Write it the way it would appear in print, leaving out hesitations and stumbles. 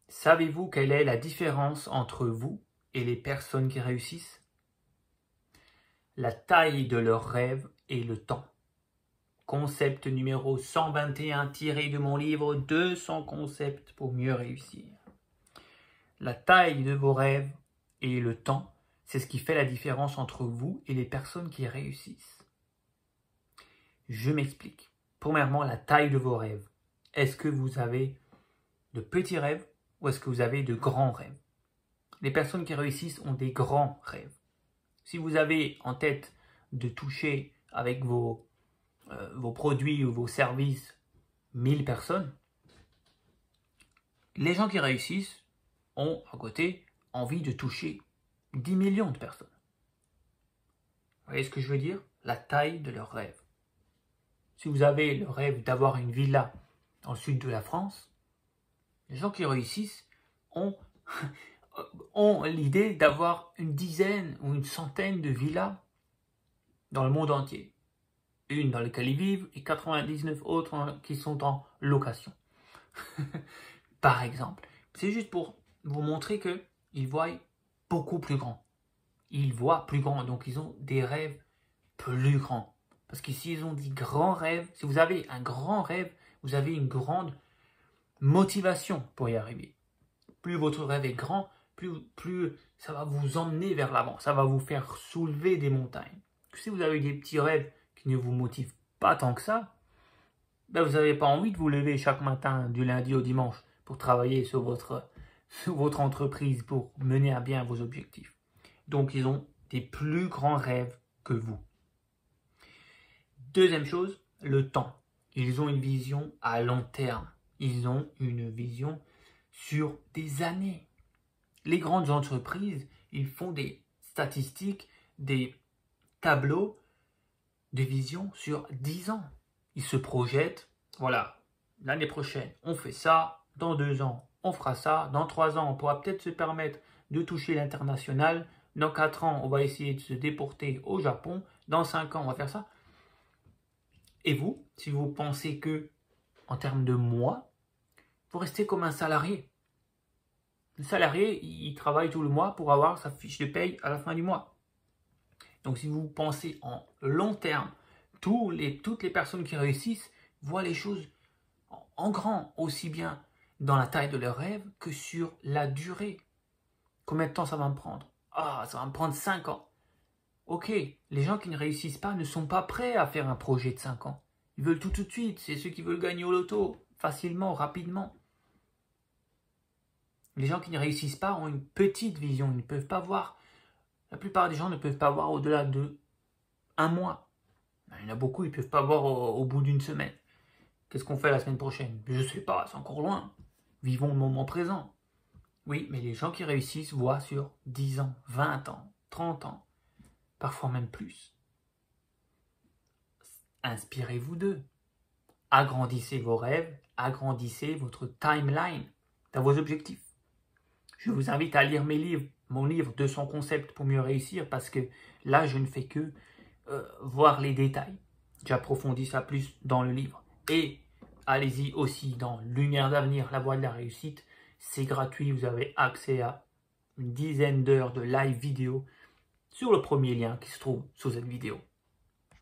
Savez-vous quelle est la différence entre vous et les personnes qui réussissent? La taille de leurs rêves et le temps. Concept numéro 121 tiré de mon livre 200 concepts pour mieux réussir. La taille de vos rêves et le temps, c'est ce qui fait la différence entre vous et les personnes qui réussissent. Je m'explique. Premièrement, la taille de vos rêves. Est-ce que vous avez de petits rêves ou est-ce que vous avez de grands rêves? Les personnes qui réussissent ont des grands rêves. Si vous avez en tête de toucher avec vos produits ou vos services 1000 personnes, les gens qui réussissent ont à côté envie de toucher 10 millions de personnes. Vous voyez ce que je veux dire? La taille de leurs rêves. Si vous avez le rêve d'avoir une villa dans le sud de la France, les gens qui réussissent ont l'idée d'avoir une dizaine ou une centaine de villas dans le monde entier. Une dans laquelle ils vivent et 99 autres qui sont en location. Par exemple. C'est juste pour vous montrer qu'ils voient beaucoup plus grand. Ils voient plus grand, donc ils ont des rêves plus grands. Parce que s'ils ont dit grands rêves, si vous avez un grand rêve, vous avez une grande motivation pour y arriver. Plus votre rêve est grand, plus ça va vous emmener vers l'avant. Ça va vous faire soulever des montagnes. Si vous avez des petits rêves qui ne vous motivent pas tant que ça, ben vous n'avez pas envie de vous lever chaque matin du lundi au dimanche pour travailler sur votre entreprise, pour mener à bien vos objectifs. Donc ils ont des plus grands rêves que vous. Deuxième chose, le temps. Ils ont une vision à long terme. Ils ont une vision sur des années. Les grandes entreprises, ils font des statistiques, des tableaux de vision sur 10 ans. Ils se projettent, voilà, l'année prochaine, on fait ça, dans 2 ans, on fera ça, dans 3 ans, on pourra peut-être se permettre de toucher l'international, dans 4 ans, on va essayer de se déporter au Japon, dans 5 ans, on va faire ça. Et vous, si vous pensez que, en termes de mois, vous restez comme un salarié. Le salarié, il travaille tout le mois pour avoir sa fiche de paye à la fin du mois. Donc si vous pensez en long terme, toutes les personnes qui réussissent voient les choses en grand, aussi bien dans la taille de leurs rêves que sur la durée. Combien de temps ça va me prendre? Ah, ça va me prendre 5 ans. Ok, les gens qui ne réussissent pas ne sont pas prêts à faire un projet de 5 ans. Ils veulent tout de suite, c'est ceux qui veulent gagner au loto, facilement, rapidement. Les gens qui ne réussissent pas ont une petite vision, ils ne peuvent pas voir. La plupart des gens ne peuvent pas voir au-delà de 1 mois. Il y en a beaucoup, ils ne peuvent pas voir au bout d'une semaine. Qu'est-ce qu'on fait la semaine prochaine? Je ne sais pas, c'est encore loin. Vivons le moment présent. Oui, mais les gens qui réussissent voient sur 10 ans, 20 ans, 30 ans, parfois même plus. Inspirez-vous d'eux. Agrandissez vos rêves, agrandissez votre timeline dans vos objectifs. Je vous invite à lire mon livre 200 concepts pour mieux réussir, parce que là, je ne fais que voir les détails. J'approfondis ça plus dans le livre. Et allez-y aussi dans Lumière d'avenir, la voie de la réussite. C'est gratuit, vous avez accès à une dizaine d'heures de live vidéo sur le premier lien qui se trouve sous cette vidéo.